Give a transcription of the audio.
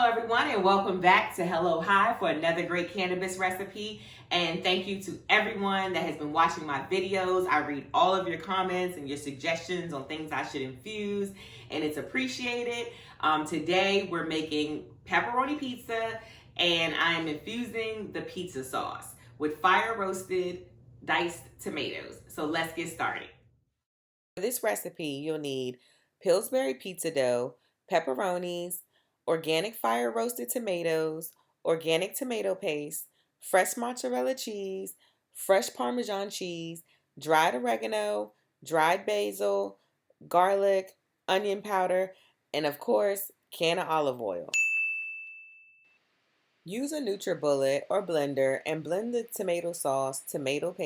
everyone, and welcome back to Hello Hi for another great cannabis recipe. And thank you to everyone that has been watching my videos. I read all of your comments and your suggestions on things I should infuse, and it's appreciated. Today we're making pepperoni pizza, and I'm infusing the pizza sauce with fire roasted diced tomatoes. So let's get started. For this recipe, you'll need Pillsbury pizza dough, pepperonis, organic fire roasted tomatoes, organic tomato paste, fresh mozzarella cheese, fresh parmesan cheese, dried oregano, dried basil, garlic, onion powder, and of course, Canna olive oil. Use a NutriBullet or blender and blend the tomato sauce, tomato